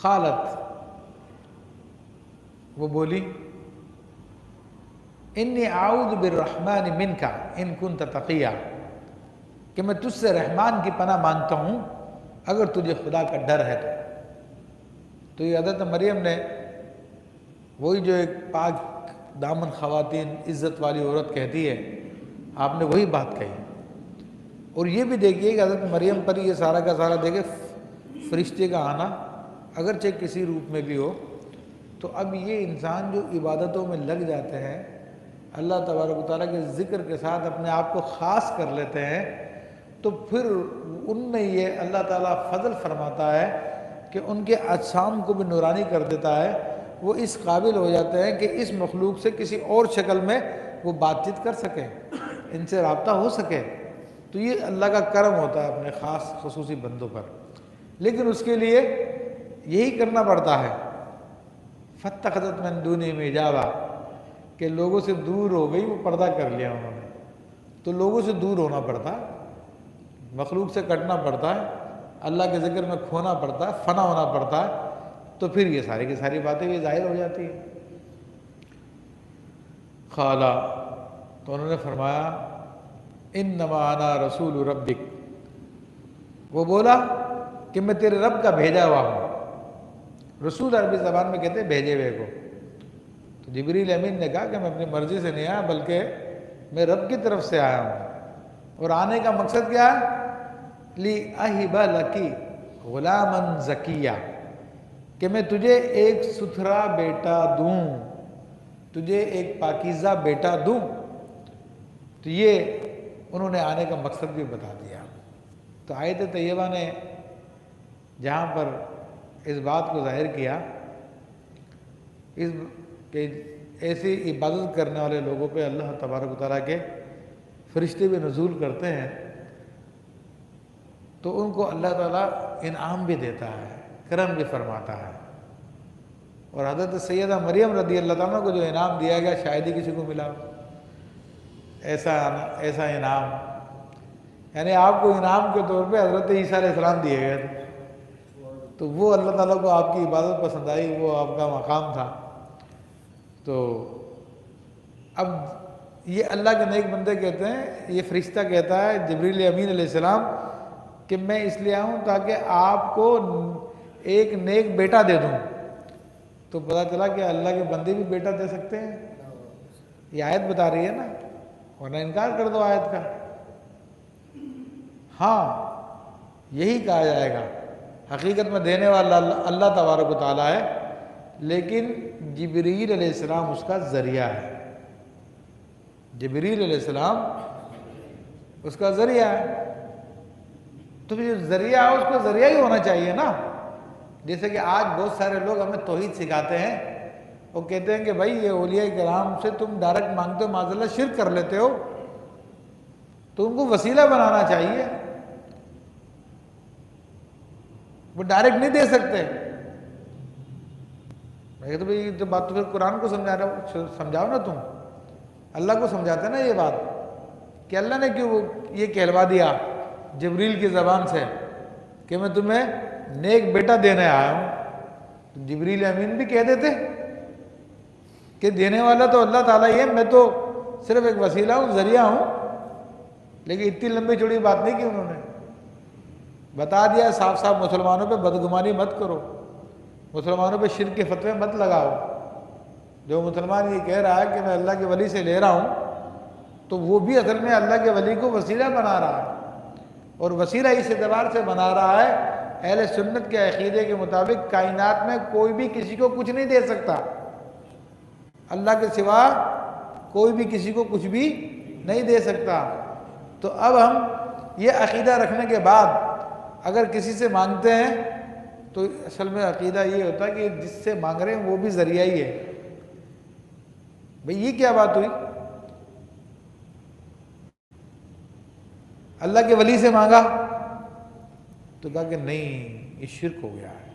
قالت، وہ بولی انی اعوذ بالرحمن منک ان کنت تقیا، کہ میں تجھ سے رحمان کی پناہ مانگتا ہوں اگر تجھے خدا کا ڈر ہے تو یہ حضرت مریم نے وہی جو ایک پاک دامن خواتین عزت والی عورت کہتی ہے، آپ نے وہی بات کہی۔ اور یہ بھی دیکھیے کہ حضرت مریم پر یہ سارا کا سارا دیکھے فرشتے کا آنا، اگرچہ کسی روپ میں بھی ہو، تو اب یہ انسان جو عبادتوں میں لگ جاتے ہیں، اللہ تبارک و تعالیٰ کے ذکر کے ساتھ اپنے آپ کو خاص کر لیتے ہیں، تو پھر ان میں یہ اللہ تعالیٰ فضل فرماتا ہے کہ ان کے اجسام کو بھی نورانی کر دیتا ہے، وہ اس قابل ہو جاتے ہیں کہ اس مخلوق سے کسی اور شکل میں وہ بات چیت کر سکیں، ان سے رابطہ ہو سکے۔ تو یہ اللہ کا کرم ہوتا ہے اپنے خاص خصوصی بندوں پر، لیکن اس کے لیے یہی کرنا پڑتا ہے۔ فاتخذت من دونہم حجابا، کہ لوگوں سے دور ہو گئی، وہ پردہ کر لیا انہوں نے۔ تو لوگوں سے دور ہونا پڑتا ہے، مخلوق سے کٹنا پڑتا ہے، اللہ کے ذکر میں کھونا پڑتا ہے، فنا ہونا پڑتا ہے، تو پھر یہ ساری کی ساری باتیں بھی ظاہر ہو جاتی ہیں۔ قالا، تو انہوں نے فرمایا انما انا رسول ربک، وہ بولا کہ میں تیرے رب کا بھیجا ہوا ہوں۔ رسول عربی زبان میں کہتے ہیں بھیجے ہوئے کو۔ تو جبریل امین نے کہا کہ میں اپنی مرضی سے نہیں آیا، بلکہ میں رب کی طرف سے آیا ہوں، اور آنے کا مقصد کیا ہے؟ لِأَهِبَ لَكِ غُلَامًا زَكِيًّا، کہ میں تجھے ایک ستھرا بیٹا دوں، تجھے ایک پاکیزہ بیٹا دوں۔ تو یہ انہوں نے آنے کا مقصد بھی بتا دیا۔ تو آیت طیبہ نے جہاں پر اس بات کو ظاہر کیا کہ ایسی عبادت کرنے والے لوگوں پہ اللہ تبارک و تعالیٰ کے فرشتے بھی نزول کرتے ہیں، تو ان کو اللہ تعالیٰ انعام بھی دیتا ہے، کرم بھی فرماتا ہے۔ اور حضرت سیدہ مریم رضی اللہ تعالیٰ کو جو انعام دیا گیا شاید ہی کسی کو ملا ایسا انعام، یعنی آپ کو انعام کے طور پہ حضرت عیسیٰ علیہ السلام دیے گئے تھے، تو وہ اللہ تعالیٰ کو آپ کی عبادت پسند آئی، وہ آپ کا مقام تھا۔ تو اب یہ اللہ کے نیک بندے کہتے ہیں، یہ فرشتہ کہتا ہے جبریل امین علیہ السلام کہ میں اس لیے آؤں تاکہ آپ کو ایک نیک بیٹا دے دوں۔ تو پتہ چلا کہ اللہ کے بندے بھی بیٹا دے سکتے ہیں، یہ آیت بتا رہی ہے نا، ورنہ انکار کر دو آیت کا۔ ہاں یہی کہا جائے گا، حقیقت میں دینے والا اللہ تبارک و تعالیٰ ہے، لیکن جبریل علیہ السلام اس کا ذریعہ ہے۔ جبریل علیہ السلام اس کا ذریعہ ہے، تو جو ذریعہ ہے اس کو ذریعہ ہی ہونا چاہیے نا۔ جیسے کہ آج بہت سارے لوگ ہمیں توحید سکھاتے ہیں، وہ کہتے ہیں کہ بھائی یہ اولیاء کرام سے تم ڈائریکٹ مانگتے ہو، معاذ اللہ شرک کر لیتے ہو، تو ان کو وسیلہ بنانا چاہیے، وہ ڈائریکٹ نہیں دے سکتے۔ میں کہتا بھائی یہ بات تو پھر قرآن کو سمجھاؤ نا، تم اللہ کو سمجھاتے نا یہ بات، کہ اللہ نے کیوں یہ کہلوا دیا جبریل کی زبان سے کہ میں تمہیں نیک بیٹا دینے آیا ہوں۔ تو جبریل امین بھی کہہ دیتے کہ دینے والا تو اللہ تعالیٰ ہی ہے، میں تو صرف ایک وسیلہ ہوں، ذریعہ ہوں۔ لیکن اتنی لمبی چوڑی بات نہیں کی انہوں نے، بتا دیا صاف صاف مسلمانوں پہ بدگمانی مت کرو، مسلمانوں پہ شرک کے فتوے مت لگاؤ۔ جو مسلمان یہ کہہ رہا ہے کہ میں اللہ کے ولی سے لے رہا ہوں، تو وہ بھی اصل میں اللہ کے ولی کو وسیلہ بنا رہا ہے، اور وسیلہ اس اعتبار سے بنا رہا ہے اہل سنت کے عقیدے کے مطابق کائنات میں کوئی بھی کسی کو کچھ نہیں دے سکتا، اللہ کے سوا کوئی بھی کسی کو کچھ بھی نہیں دے سکتا۔ تو اب ہم یہ عقیدہ رکھنے کے بعد اگر کسی سے مانگتے ہیں تو اصل میں عقیدہ یہ ہوتا ہے کہ جس سے مانگ رہے ہیں وہ بھی ذریعہ ہی ہے۔ بھئی یہ کیا بات ہوئی؟ اللہ کے ولی سے مانگا تو کہا کہ نہیں، یہ شرک ہو گیا ہے۔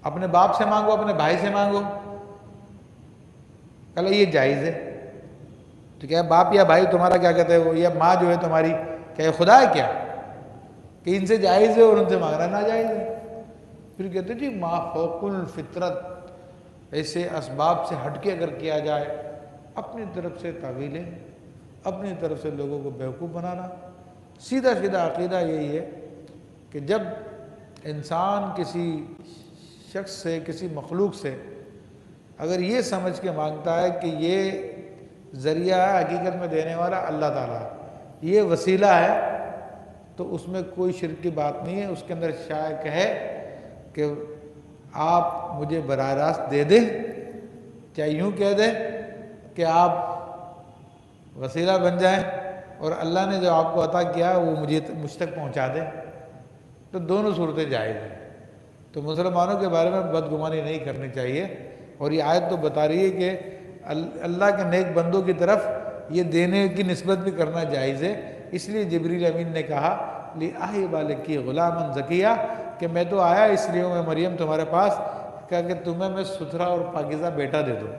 اپنے باپ سے مانگو، اپنے بھائی سے مانگو، کہا یہ جائز ہے۔ تو کیا باپ یا بھائی تمہارا کیا کہتے ہیں وہ، یا ماں جو ہے تمہاری، کیا یہ خدا ہے کیا کہ ان سے جائز ہے اور ان سے مانگنا ناجائز ہے؟ پھر کہتے جی ما فوق الفطرت، ایسے اسباب سے ہٹ کے اگر کیا جائے، اپنی طرف سے تعویلیں، اپنی طرف سے لوگوں کو بیوقوف بنانا۔ سیدھا سیدھا عقیدہ یہی ہے کہ جب انسان کسی شخص سے، کسی مخلوق سے اگر یہ سمجھ کے مانگتا ہے کہ یہ ذریعہ ہے، حقیقت میں دینے والا اللہ تعالیٰ ہے، یہ وسیلہ ہے، تو اس میں کوئی شرک کی بات نہیں ہے۔ اس کے اندر شائع ہے کہ آپ مجھے براہ راست دے دیں، چاہے یوں کہہ دیں کہ آپ وسیلہ بن جائیں اور اللہ نے جو آپ کو عطا کیا وہ مجھ تک پہنچا دیں، تو دونوں صورتیں جائز ہیں۔ تو مسلمانوں کے بارے میں بدگمانی نہیں کرنی چاہیے، اور یہ آیت تو بتا رہی ہے کہ اللہ کے نیک بندوں کی طرف یہ دینے کی نسبت بھی کرنا جائز ہے۔ اس لیے جبریل امین نے کہا لِأَحِبَ لَكِ غُلَامًا زَكِيًّا کہ میں تو آیا اس لیے میں مریم تمہارے پاس کہ تمہیں میں ستھرا اور پاکیزہ بیٹا دے دوں۔